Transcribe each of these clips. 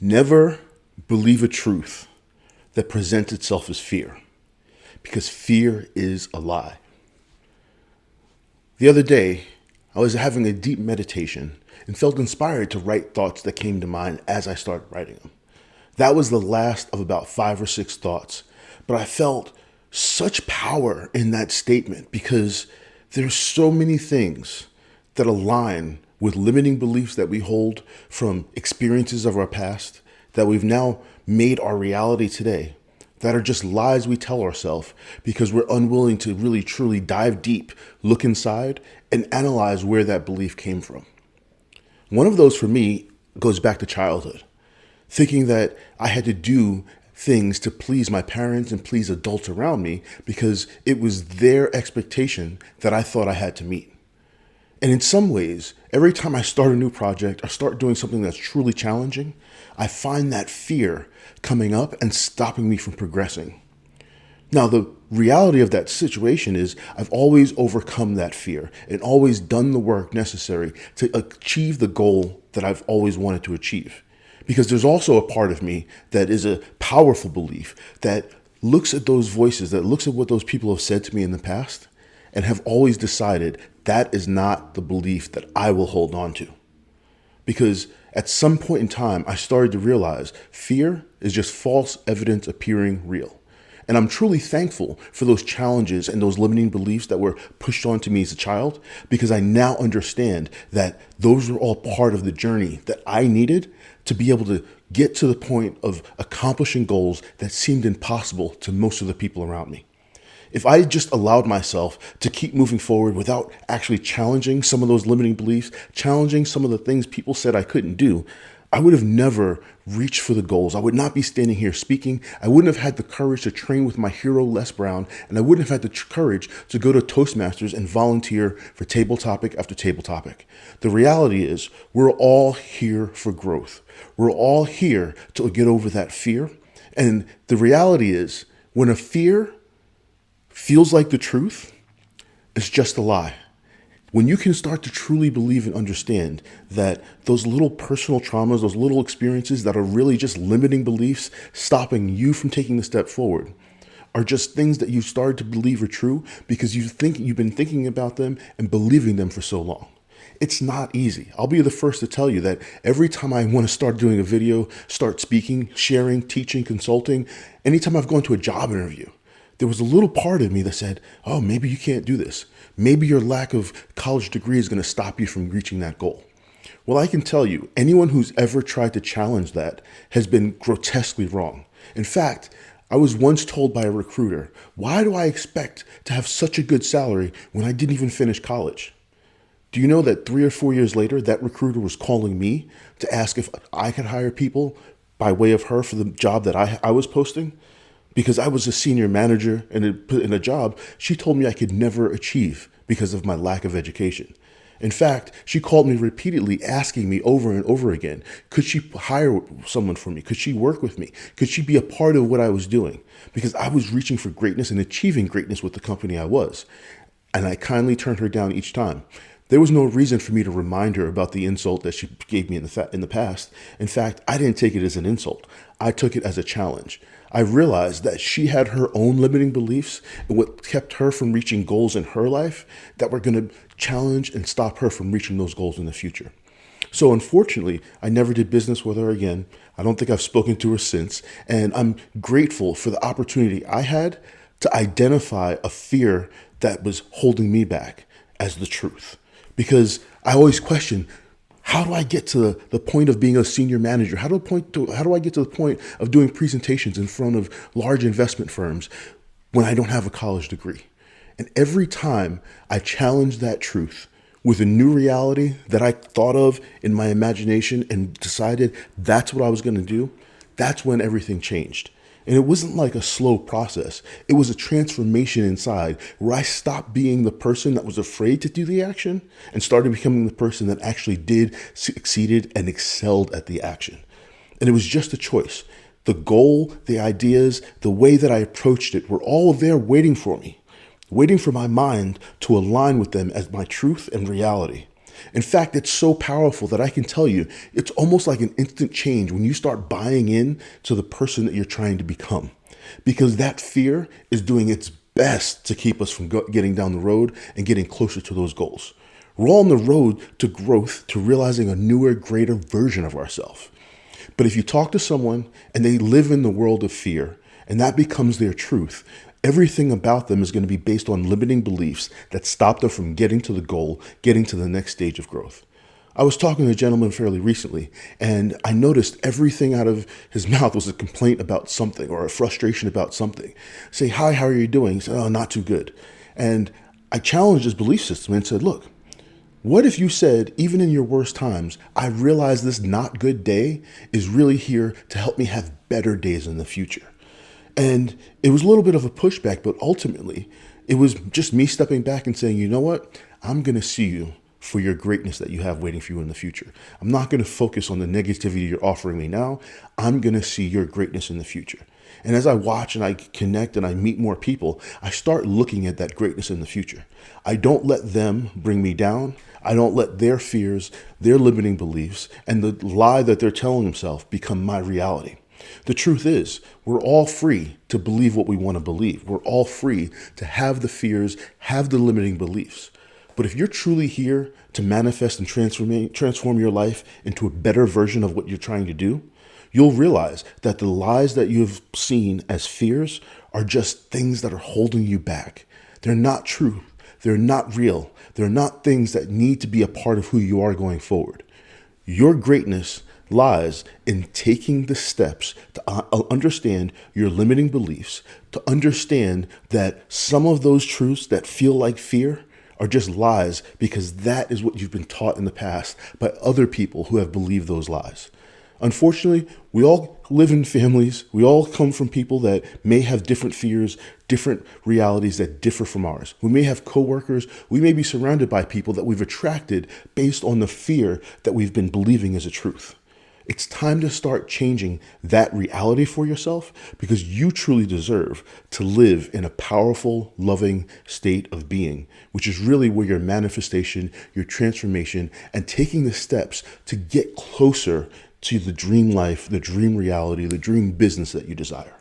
Never believe a truth that presents itself as fear, because fear is a lie. The other day, I was having a deep meditation and felt inspired to write thoughts that came to mind as I started writing them. That was the last of about 5 or 6 thoughts, but I felt such power in that statement because there's so many things that align with limiting beliefs that we hold from experiences of our past that we've now made our reality today, that are just lies we tell ourselves because we're unwilling to really truly dive deep, look inside, and analyze where that belief came from. One of those for me goes back to childhood, thinking that I had to do things to please my parents and please adults around me because it was their expectation that I thought I had to meet. And in some ways, every time I start a new project or start doing something that's truly challenging, I find that fear coming up and stopping me from progressing. Now, the reality of that situation is I've always overcome that fear and always done the work necessary to achieve the goal that I've always wanted to achieve. Because there's also a part of me that is a powerful belief that looks at those voices, that looks at what those people have said to me in the past, and have always decided that is not the belief that I will hold on to. Because at some point in time, I started to realize fear is just false evidence appearing real. And I'm truly thankful for those challenges and those limiting beliefs that were pushed onto me as a child, because I now understand that those were all part of the journey that I needed to be able to get to the point of accomplishing goals that seemed impossible to most of the people around me. If I just allowed myself to keep moving forward without actually challenging some of those limiting beliefs, challenging some of the things people said I couldn't do, I would have never reached for the goals. I would not be standing here speaking. I wouldn't have had the courage to train with my hero, Les Brown, and I wouldn't have had the courage to go to Toastmasters and volunteer for table topic after table topic. The reality is we're all here for growth. We're all here to get over that fear. And the reality is when a fear feels like the truth, it's just a lie. When you can start to truly believe and understand that those little personal traumas, those little experiences that are really just limiting beliefs, stopping you from taking the step forward, are just things that you started to believe are true because you've been thinking about them and believing them for so long. It's not easy. I'll be the first to tell you that every time I want to start doing a video, start speaking, sharing, teaching, consulting, anytime I've gone to a job interview, there was a little part of me that said, oh, maybe you can't do this. Maybe your lack of college degree is going to stop you from reaching that goal. Well, I can tell you, anyone who's ever tried to challenge that has been grotesquely wrong. In fact, I was once told by a recruiter, why do I expect to have such a good salary when I didn't even finish college? Do you know that 3 or 4 years later, that recruiter was calling me to ask if I could hire people by way of her for the job that I was posting? Because I was a senior manager in a job she told me I could never achieve because of my lack of education. In fact, she called me repeatedly asking me over and over again, could she hire someone for me? Could she work with me? Could she be a part of what I was doing? Because I was reaching for greatness and achieving greatness with the company I was. And I kindly turned her down each time. There was no reason for me to remind her about the insult that she gave me in the past. In fact, I didn't take it as an insult. I took it as a challenge. I realized that she had her own limiting beliefs and what kept her from reaching goals in her life that were going to challenge and stop her from reaching those goals in the future. So unfortunately, I never did business with her again. I don't think I've spoken to her since. And I'm grateful for the opportunity I had to identify a fear that was holding me back as the truth. Because I always question, how do I get to the point of being a senior manager? How do I get to the point of doing presentations in front of large investment firms when I don't have a college degree? And every time I challenged that truth with a new reality that I thought of in my imagination and decided that's what I was going to do, that's when everything changed. And it wasn't like a slow process. It was a transformation inside where I stopped being the person that was afraid to do the action and started becoming the person that actually did, succeeded, and excelled at the action. And it was just a choice. The goal, the ideas, the way that I approached it were all there waiting for me, waiting for my mind to align with them as my truth and reality. In fact, it's so powerful that I can tell you it's almost like an instant change when you start buying in to the person that you're trying to become. Because that fear is doing its best to keep us from getting down the road and getting closer to those goals. We're all on the road to growth, to realizing a newer, greater version of ourselves. But if you talk to someone and they live in the world of fear and that becomes their truth, everything about them is going to be based on limiting beliefs that stop them from getting to the goal, getting to the next stage of growth. I was talking to a gentleman fairly recently, and I noticed everything out of his mouth was a complaint about something or a frustration about something. Say, hi, how are you doing? He said, oh, not too good. And I challenged his belief system and said, look, what if you said, even in your worst times, I realize this not good day is really here to help me have better days in the future? And it was a little bit of a pushback, but ultimately it was just me stepping back and saying, you know what? I'm going to see you for your greatness that you have waiting for you in the future. I'm not going to focus on the negativity you're offering me now. I'm going to see your greatness in the future. And as I watch and I connect and I meet more people, I start looking at that greatness in the future. I don't let them bring me down. I don't let their fears, their limiting beliefs, and the lie that they're telling themselves become my reality. The truth is, we're all free to believe what we want to believe. We're all free to have the fears, have the limiting beliefs. But if you're truly here to manifest and transform your life into a better version of what you're trying to do, you'll realize that the lies that you've seen as fears are just things that are holding you back. They're not true. They're not real. They're not things that need to be a part of who you are going forward. Your greatness lies in taking the steps to understand your limiting beliefs, to understand that some of those truths that feel like fear are just lies because that is what you've been taught in the past by other people who have believed those lies. Unfortunately, we all live in families. We all come from people that may have different fears, different realities that differ from ours. We may have coworkers. We may be surrounded by people that we've attracted based on the fear that we've been believing as a truth. It's time to start changing that reality for yourself because you truly deserve to live in a powerful, loving state of being, which is really where your manifestation, your transformation, and taking the steps to get closer to the dream life, the dream reality, the dream business that you desire.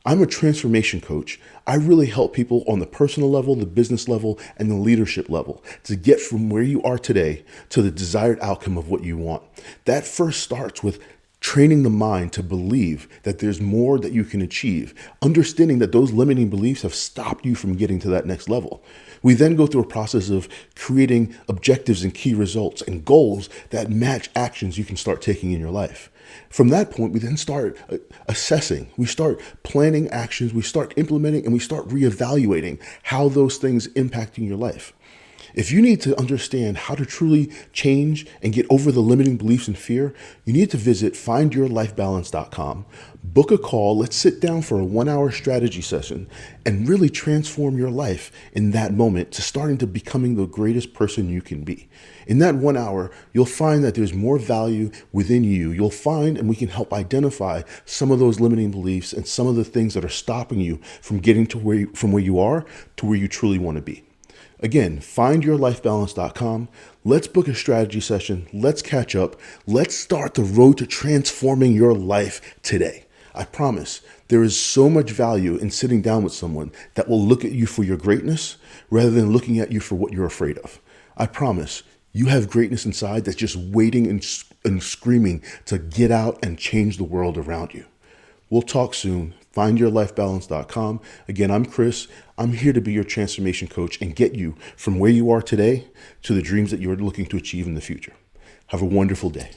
I'm a transformation coach. I really help people on the personal level, the business level, and the leadership level to get from where you are today to the desired outcome of what you want. That first starts with training the mind to believe that there's more that you can achieve, understanding that those limiting beliefs have stopped you from getting to that next level. We then go through a process of creating objectives and key results and goals that match actions you can start taking in your life. From that point, we then start assessing, we start planning actions, we start implementing, and we start reevaluating how those things impacting your life. If you need to understand how to truly change and get over the limiting beliefs and fear, you need to visit findyourlifebalance.com, book a call, let's sit down for a 1-hour strategy session and really transform your life in that moment to starting to becoming the greatest person you can be. In that 1 hour, you'll find that there's more value within you. You'll find, and we can help identify some of those limiting beliefs and some of the things that are stopping you from getting to from where you are to where you truly want to be. Again, findyourlifebalance.com. Let's book a strategy session. Let's catch up. Let's start the road to transforming your life today. I promise there is so much value in sitting down with someone that will look at you for your greatness rather than looking at you for what you're afraid of. I promise you have greatness inside that's just waiting and screaming to get out and change the world around you. We'll talk soon. Findyourlifebalance.com. Again, I'm Chris. I'm here to be your transformation coach and get you from where you are today to the dreams that you're looking to achieve in the future. Have a wonderful day.